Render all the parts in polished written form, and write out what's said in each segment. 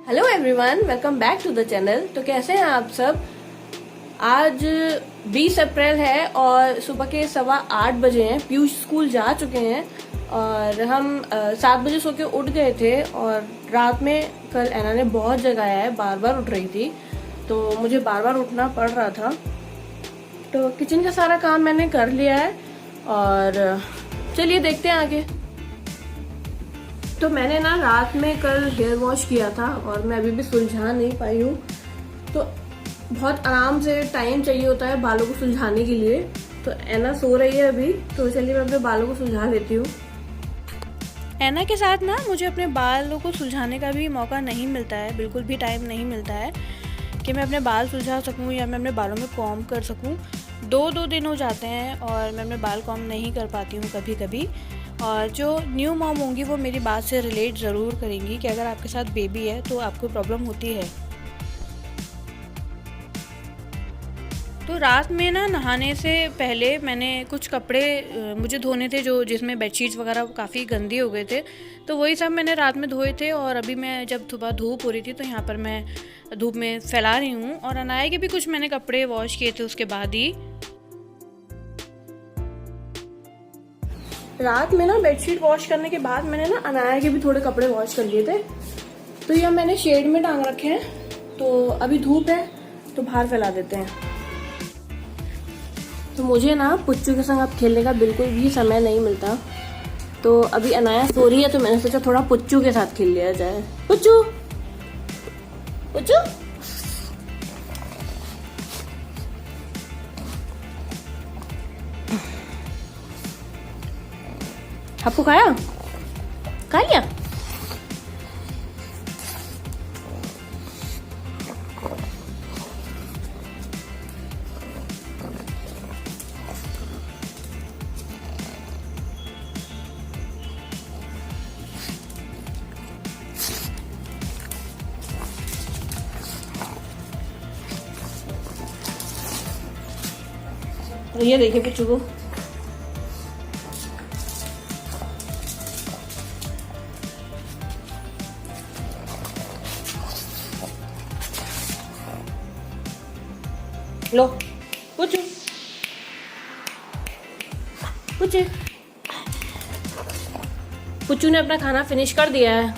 Hello everyone, welcome back to the channel. तो कैसे हैं आप सब। आज 20 अप्रैल है और सुबह के 8:15 बजे हैं। पीयूष स्कूल जा चुके हैं और हम 7 बजे सो के उठ गए थे। और रात में कल ऐना ने बहुत जगाया है, बार बार उठ रही थी तो मुझे बार बार उठना पड़ रहा था। तो किचन का सारा काम मैंने कर लिया है और चलिए देखते हैं आगे। तो मैंने ना रात में कल हेयर वॉश किया था और मैं अभी भी सुलझा नहीं पाई हूँ। तो बहुत आराम से टाइम चाहिए होता है बालों को सुलझाने के लिए। तो ऐना सो रही है अभी, तो चलिए मैं अपने बालों को सुलझा लेती हूँ। ऐना के साथ ना मुझे अपने बालों को सुलझाने का भी मौका नहीं मिलता है, बिल्कुल भी टाइम नहीं मिलता है कि मैं अपने बाल सुलझा सकूँ या मैं अपने बालों में कॉम्ब कर सकूँ। दो दिन हो जाते हैं और मैं अपने बाल कॉम्ब नहीं कर पाती हूँ कभी कभी। और जो न्यू मॉम होंगी वो मेरी बात से रिलेट ज़रूर करेंगी कि अगर आपके साथ बेबी है तो आपको प्रॉब्लम होती है। तो रात में ना नहाने से पहले मैंने कुछ कपड़े मुझे धोने थे जो जिसमें बेडशीट्स वगैरह काफ़ी गंदे हो गए थे, तो वही सब मैंने रात में धोए थे। और अभी मैं जब सुबह धूप हो रही थी तो यहाँ पर मैं धूप में फैला रही हूँ। और अनाया के भी कुछ मैंने कपड़े वॉश किए थे उसके बाद ही। रात में ना बेडशीट वॉश करने के बाद मैंने ना अनाया के भी थोड़े कपड़े वॉश कर लिए थे। तो ये मैंने शेड में टांग रखे हैं, तो अभी धूप है तो बाहर फैला देते हैं। तो मुझे ना पुच्चू के संग अब खेलने का बिल्कुल भी समय नहीं मिलता। तो अभी अनाया सो रही है तो मैंने सोचा थोड़ा पुच्चू के साथ खेल लिया जाए। पुच्चू पुच्चू आपको खाया खा लिया। ये देखिए पुच्चू को। लो पुच्चू पुच्चू पुच्चू ने अपना खाना फिनिश कर दिया है।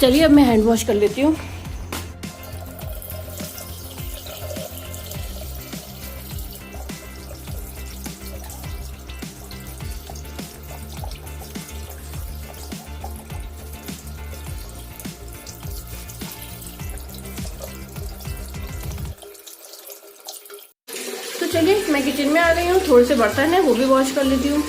चलिए अब मैं हैंड वॉश कर लेती हूँ। तो चलिए मैं किचन में आ गई हूँ, थोड़े से बर्तन है वो भी वॉश कर लेती हूँ।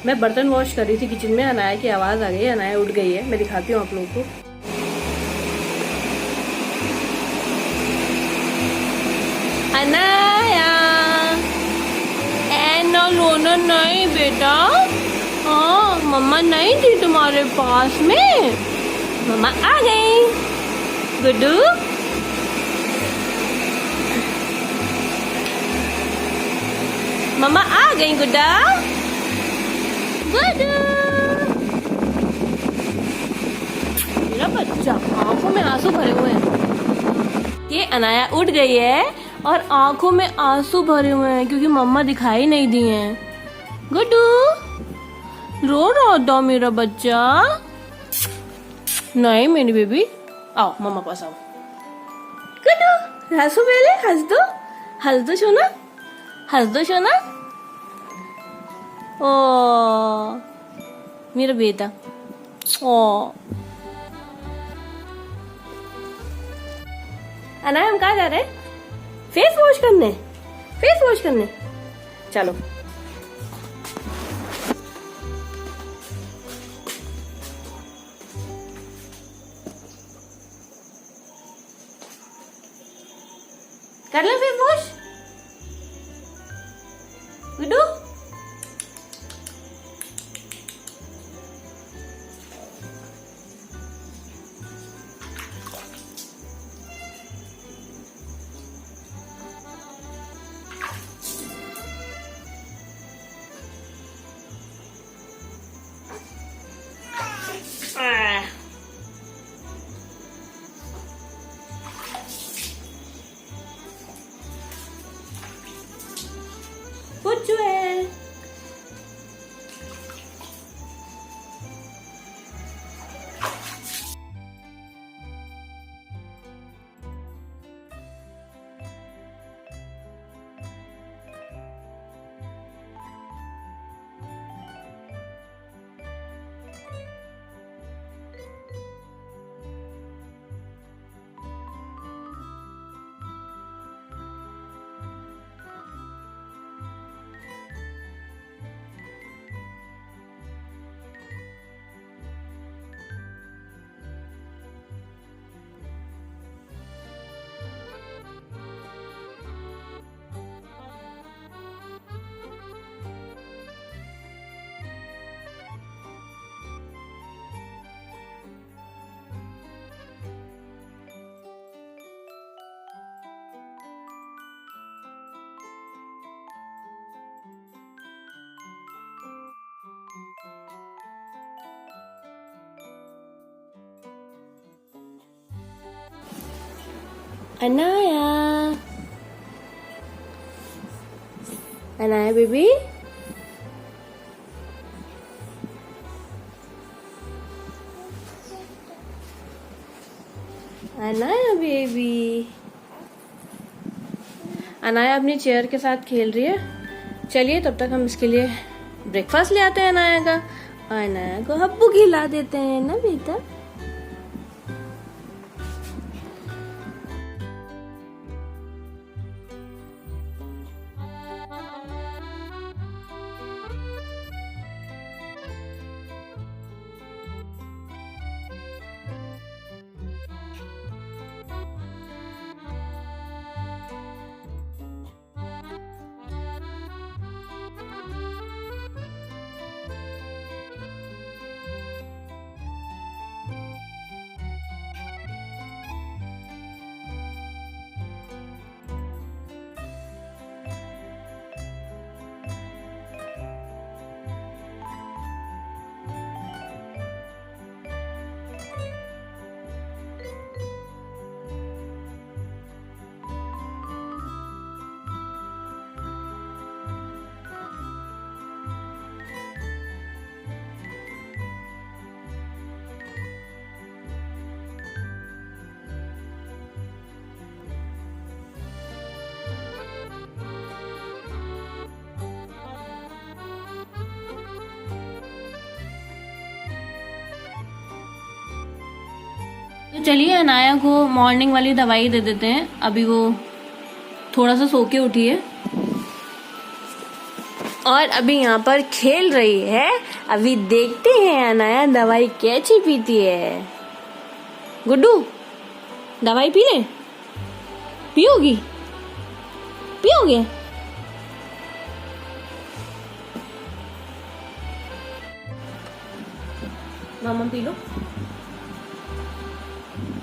मैं बर्तन वॉश कर रही थी किचन में, अनाया की आवाज आ गई। अनाया उठ गई है, मैं दिखाती हूँ आप लोगों को। अनाया ऐना रोना नहीं बेटा। हाँ मम्मा नहीं थी तुम्हारे पास में, मम्मा आ गई। गुड्डू मम्मा आ गई। गुड्डा मेरा बच्चा आंखों में आंसू भरे हुए हैं। ये अनाया उठ गई है और आंखों में आंसू भरे हुए हैं क्योंकि मम्मा दिखाई नहीं दी हैं। गुड्डू रो रहा था मेरा बच्चा। नहीं मेरी बेबी, आओ मम्मा पास आओ। गुड्डू हंसो, पहले हंस दो सोना, हंस दो सोना। ओ मेरा बेटा, ओ अनाया हम कहाँ जा रहे हैं? फेस वॉश करने। फेस वॉश करने चलो। कर लो फेस वॉश गुड्डू। पुच्चू है। Anaya, Anaya baby, Anaya baby. अनाया अपनी चेयर के साथ खेल रही है। चलिए तब तक हम इसके लिए ब्रेकफास्ट ले आते हैं अनाया का। अनाया को हब्बू खिला देते हैं ना बेटा। तो चलिए अनाया को मॉर्निंग वाली दवाई दे देते हैं। अभी वो थोड़ा सा सो के उठी है और अभी यहाँ पर खेल रही है। अभी देखते हैं अनाया दवाई कैसी पीती है। गुड्डू दवाई पी ले, पियोगी? पियोगे? मामा पी लो।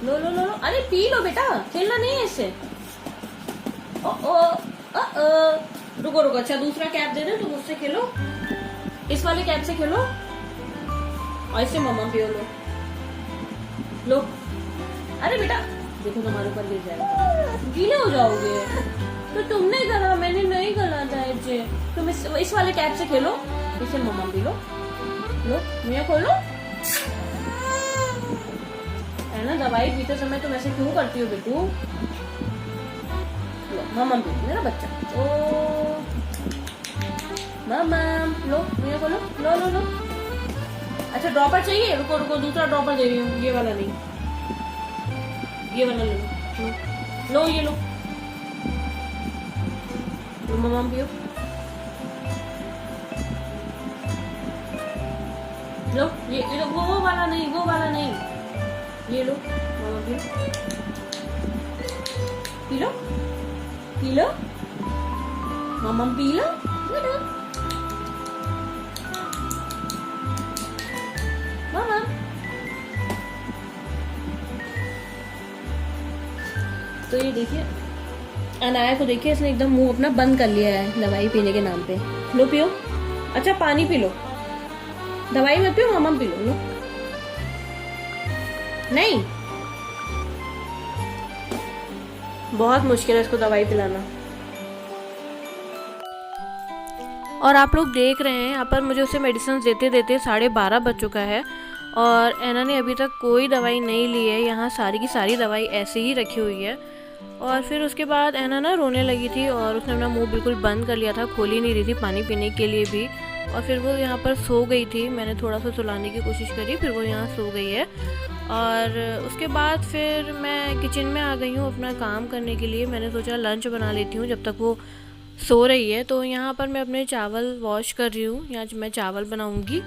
लो लो लो लो, अरे पी लो बेटा, खेलना नहीं है इससे। ओ ओ ओ रुको रुको। अच्छा दूसरा कैप दे दे, तुम उससे खेलो, इस वाले कैप से खेलो और इससे मम्मा पियो। लो लो। अरे बेटा देखो तुम्हारे ऊपर गिर जाएगा, गीले हो जाओगे। तो तुमने करा, मैंने नहीं करा था इसे। तुम इस वाले कैप से खेलो, इससे मम्मा पी लो। लो मुझे खोलो। है ना, दवाई पीते समय तुम ऐसे क्यों करती हो बेटू? लो मम्मा पी मेरा बच्चा। ओ मम्मा लो, मुझे खोलो। लो लो लो। अच्छा ड्रॉपर चाहिए? रुको रुको, दूसरा ड्रॉपर दे रही हूँ। ये वाला नहीं, ये वाला ले लो। लो ये लो, मम्मा पियो। लो ये लो, वो वाला नहीं, वो वाला नहीं, ये लो मम्मा पियो। पी लो, पी लो मम्मा, पी लो। मामा तो ये देखिए अनाया को, देखिए इसने एकदम मुंह अपना बंद कर लिया है दवाई पीने के नाम पे। लो पियो, अच्छा पानी पी लो, दवाई मत पियो, मामा पी लो। नहीं, बहुत मुश्किल है इसको दवाई पिलाना। और आप लोग देख रहे हैं यहाँ पर मुझे उसे मेडिसिन देते देते 12:30 बज चुका है और ऐना ने अभी तक कोई दवाई नहीं ली है। यहाँ सारी की सारी दवाई ऐसे ही रखी हुई है। और फिर उसके बाद ऐना ना रोने लगी थी और उसने अपना मुंह बिल्कुल बंद कर लिया था, खोल ही नहीं रही थी पानी पीने के लिए भी। और फिर वो यहाँ पर सो गई थी। मैंने थोड़ा सा सुलाने की कोशिश करी, फिर वो यहाँ सो गई है। और उसके बाद फिर मैं किचन में आ गई हूँ अपना काम करने के लिए। मैंने सोचा लंच बना लेती हूँ जब तक वो सो रही है। तो यहाँ पर मैं अपने चावल वॉश कर रही हूँ, यहाँ मैं चावल बनाऊँगी।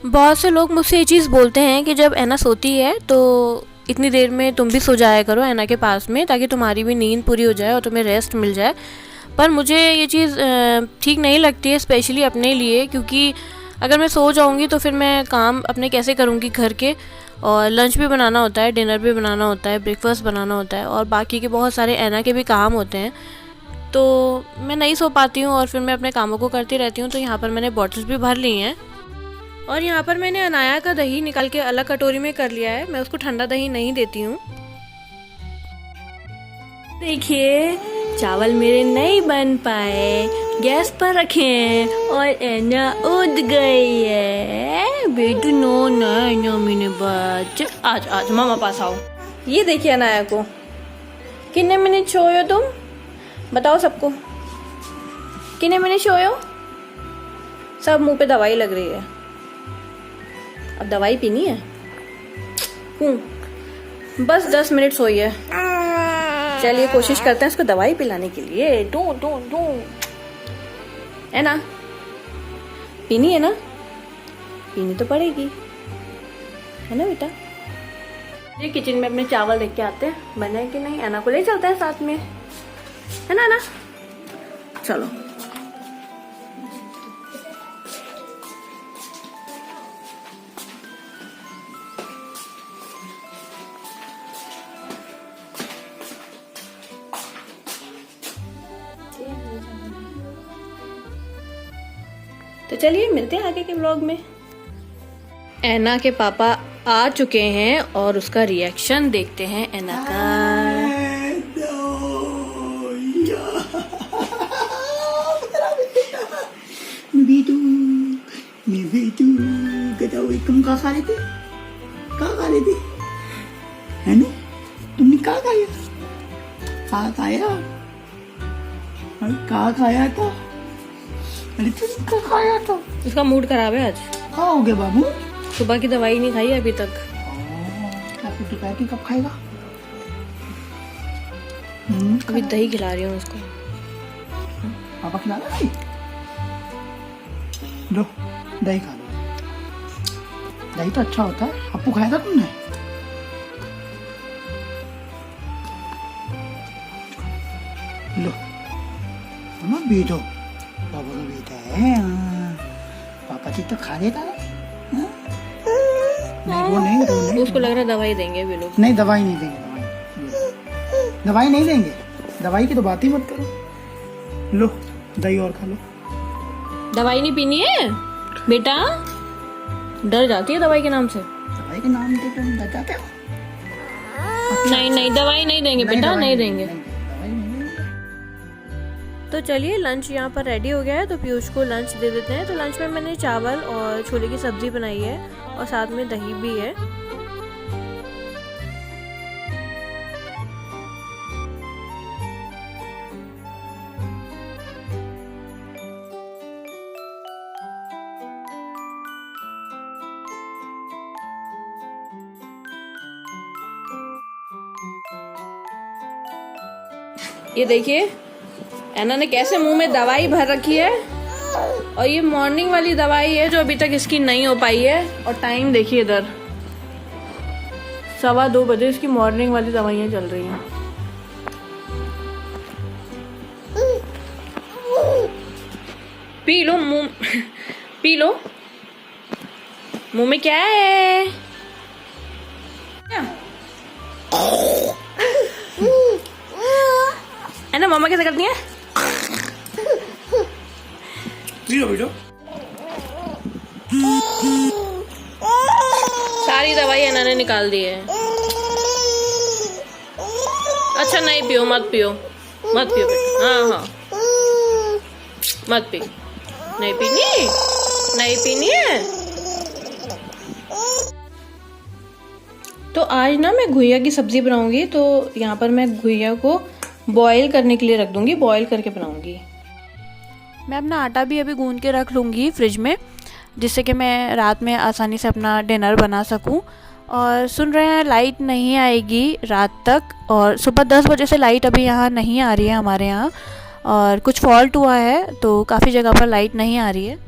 बहुत से लोग मुझसे ये चीज़ बोलते हैं कि जब ऐना सोती है तो इतनी देर में तुम भी सो जाया करो ऐना के पास में, ताकि तुम्हारी भी नींद पूरी हो जाए और तुम्हें रेस्ट मिल जाए। पर मुझे ये चीज़ ठीक नहीं लगती है, स्पेशली अपने लिए, क्योंकि अगर मैं सो जाऊंगी तो फिर मैं काम अपने कैसे करूंगी घर के। और लंच भी बनाना होता है, डिनर भी बनाना होता है, ब्रेकफास्ट बनाना होता है और बाकी के बहुत सारे ऐना के भी काम होते हैं। तो मैं नहीं सो पाती हूँ और फिर मैं अपने कामों को करती रहती हूँ। तो यहाँ पर मैंने बॉटल्स भी भर ली हैं और यहाँ पर मैंने अनाया का दही निकाल के अलग कटोरी में कर लिया है। मैं उसको ठंडा दही नहीं देती हूँ। देखिए चावल मेरे नहीं बन पाए, गैस पर रखे हैं और ऐना उड़ गई है। बेटू नो ना ऐना मैंने बच, आज आज मामा पास आओ। ये देखिए अनाया को, कितने मिनट सोयो तुम, बताओ सबको, कितने मिनट सोयो? सब मुंह पे दवाई लग रही है। अब दवाई पीनी है। बस 10 मिनट सोई है। चलिए कोशिश करते हैं इसको दवाई पिलाने के लिए। दो दो दो है ना, पीनी है ना, पीनी तो पड़ेगी, है ना बेटा। ये किचन में अपने चावल देख के आते हैं बने कि नहीं। ऐना को ले चलते हैं साथ में, है ना ना, चलो। तो चलिए मिलते हैं आगे के व्लॉग में। ऐना के पापा आ चुके हैं और उसका रिएक्शन देखते हैं ऐना का। तुम कहाँ खा रहे थे, कहाँ खा रहे थे, है ना? तुमने कहाँ खाया, कहाँ खाया, कहाँ खाया था? अरे तुम कहाँ खाया था? उसका मूड खराब है आज। कहाँ हो गया बाबू? सुबह की दवाई नहीं खाई अभी तक। क्या दोपहर की कब खाएगा? अभी दही खिला रही हूँ उसको। पापा खिला रहा है? लो दही खा लो, दही तो अच्छा होता है। अपू खाया था तुमने? लो मामा बेटो, पापा का बेटा है। पापा जी तो खा लेता है। नहीं वो नहीं, वो नहीं। उसको लग रहा है दवाई देंगे वे लोग। नहीं दवाई नहीं देंगे, दवाई नहीं देंगे। दवाई की तो बात ही मत करो। लो दही और खा लो। दवाई नहीं पीनी है बेटा, डर जाती है दवाई के नाम से। दवाई के नाम पे तुम डर जाते हो? नहीं नहीं दवाई नहीं देंगे बेटा, नहीं देंगे। दवाई नहीं देंगे। तो चलिए लंच यहाँ पर रेडी हो गया है, तो पीयूष को लंच दे देते हैं। तो लंच में मैंने चावल और छोले की सब्जी बनाई है और साथ में दही भी है। ये देखिए एना ने कैसे मुंह में दवाई भर रखी है, और ये मॉर्निंग वाली दवाई है जो अभी तक इसकी नहीं हो पाई है। और टाइम देखिए इधर 2:15 बजे इसकी मॉर्निंग वाली दवाइयाँ चल रही हैं। पी लो मुंह पी लो, मुंह में क्या है? है ना मम्मा कैसे करती है? पी लो बेटो। सारी दवाई एना ने निकाल दी है। अच्छा नहीं पियो, मत पियो बेटा। हाँ मत पी, नहीं पीनी है। तो आज ना मैं घुइया की सब्जी बनाऊंगी, तो यहाँ पर मैं घुइया को बॉईल करने के लिए रख दूंगी, बॉईल करके बनाऊंगी। मैं अपना आटा भी अभी गूंद के रख लूँगी फ्रिज में, जिससे कि मैं रात में आसानी से अपना डिनर बना सकूं। और सुन रहे हैं लाइट नहीं आएगी रात तक, और सुबह 10 बजे से लाइट अभी यहाँ नहीं आ रही है हमारे यहाँ, और कुछ फॉल्ट हुआ है तो काफ़ी जगह पर लाइट नहीं आ रही है।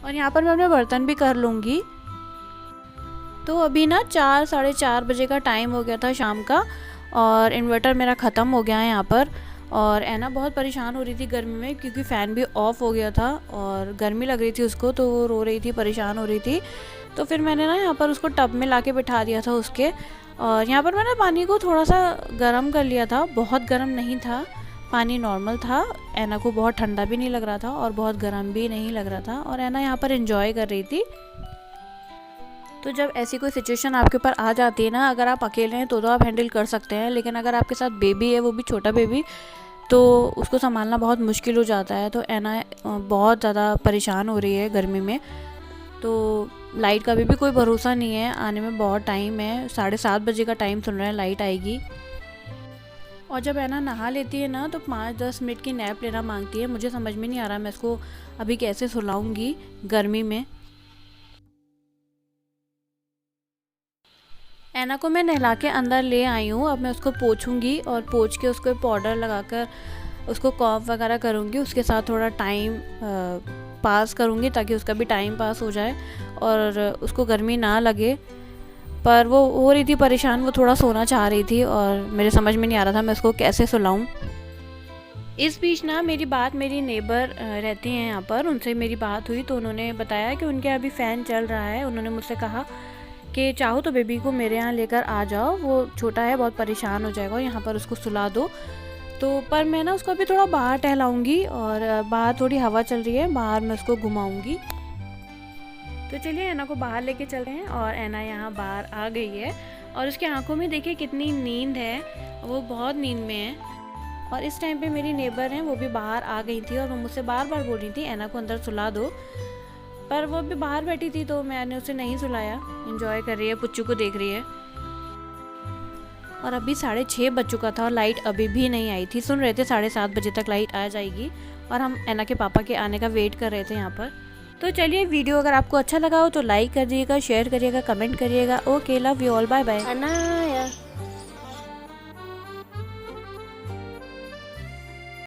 और यहाँ पर मैं अपने बर्तन भी कर लूँगी। तो अभी ना 4 साढ़े 4 बजे का टाइम हो गया था शाम का, और इन्वर्टर मेरा ख़त्म हो गया है यहाँ पर। और एना बहुत परेशान हो रही थी गर्मी में, क्योंकि फ़ैन भी ऑफ़ हो गया था और गर्मी लग रही थी उसको, तो वो रो रही थी, परेशान हो रही थी। तो फिर मैंने ना यहाँ पर उसको टब में लाके बिठा दिया था उसके, और यहाँ पर मैंने पानी को थोड़ा सा गर्म कर लिया था। बहुत गर्म नहीं था पानी, नॉर्मल था। एना को बहुत ठंडा भी नहीं लग रहा था और बहुत गर्म भी नहीं लग रहा था, और एना यहाँ पर एंजॉय कर रही थी। तो जब ऐसी कोई सिचुएशन आपके ऊपर आ जाती है ना, अगर आप अकेले हैं तो आप हैंडल कर सकते हैं, लेकिन अगर आपके साथ बेबी है, वो भी छोटा बेबी, तो उसको संभालना बहुत मुश्किल हो जाता है। तो एना बहुत ज़्यादा परेशान हो रही है गर्मी में। तो लाइट का भी कोई भरोसा नहीं है, आने में बहुत टाइम है, 7:30 बजे का टाइम सुन रहे हैं लाइट आएगी। और जब एना नहा लेती है ना, तो 5-10 मिनट की नैप लेना मांगती है। मुझे समझ में नहीं आ रहा मैं इसको अभी कैसे सुलाऊंगी गर्मी में। एना को मैं नहला के अंदर ले आई हूँ। अब मैं उसको पोंछूंगी, और पोंछ के उसको पाउडर लगाकर उसको कॉफ वगैरह करूँगी, उसके साथ थोड़ा टाइम पास करूँगी ताकि उसका भी टाइम पास हो जाए और उसको गर्मी ना लगे। पर वो हो रही थी परेशान, वो थोड़ा सोना चाह रही थी, और मेरे समझ में नहीं आ रहा था मैं उसको कैसे सुलाऊं। इस बीच ना मेरी नेबर रहती हैं यहाँ पर, उनसे मेरी बात हुई, तो उन्होंने बताया कि उनके अभी फ़ैन चल रहा है। उन्होंने मुझसे कहा कि चाहो तो बेबी को मेरे यहाँ लेकर आ जाओ, वो छोटा है, बहुत परेशान हो जाएगा, यहाँ पर उसको सुला दो। तो पर मैं ना उसको अभी थोड़ा बाहर टहलाऊँगी, और बाहर थोड़ी हवा चल रही है, बाहर मैं उसको घुमाऊँगी। तो चलिए एना को बाहर लेके चलते हैं। और एना यहाँ बाहर आ गई है, और उसकी आंखों में देखिए कितनी नींद है, वो बहुत नींद में है। और इस टाइम पे मेरी नेबर हैं, वो भी बाहर आ गई थी, और वो मुझसे बार बार बोल रही थी एना को अंदर सुला दो, पर वो भी बाहर बैठी थी तो मैंने उसे नहीं सुलाया। एंजॉय कर रही है, पुच्चू को देख रही है। और अभी 6:30 बज चुका था और लाइट अभी भी नहीं आई थी। सुन रहे थे 7:30 बजे तक लाइट आ जाएगी, और हम एना के पापा के आने का वेट कर रहे थे यहाँ पर। तो चलिए, वीडियो अगर आपको अच्छा लगा हो तो लाइक कर दीजिएगा, शेयर करिएगा, कमेंट करिएगा। Okay, love you all, bye bye.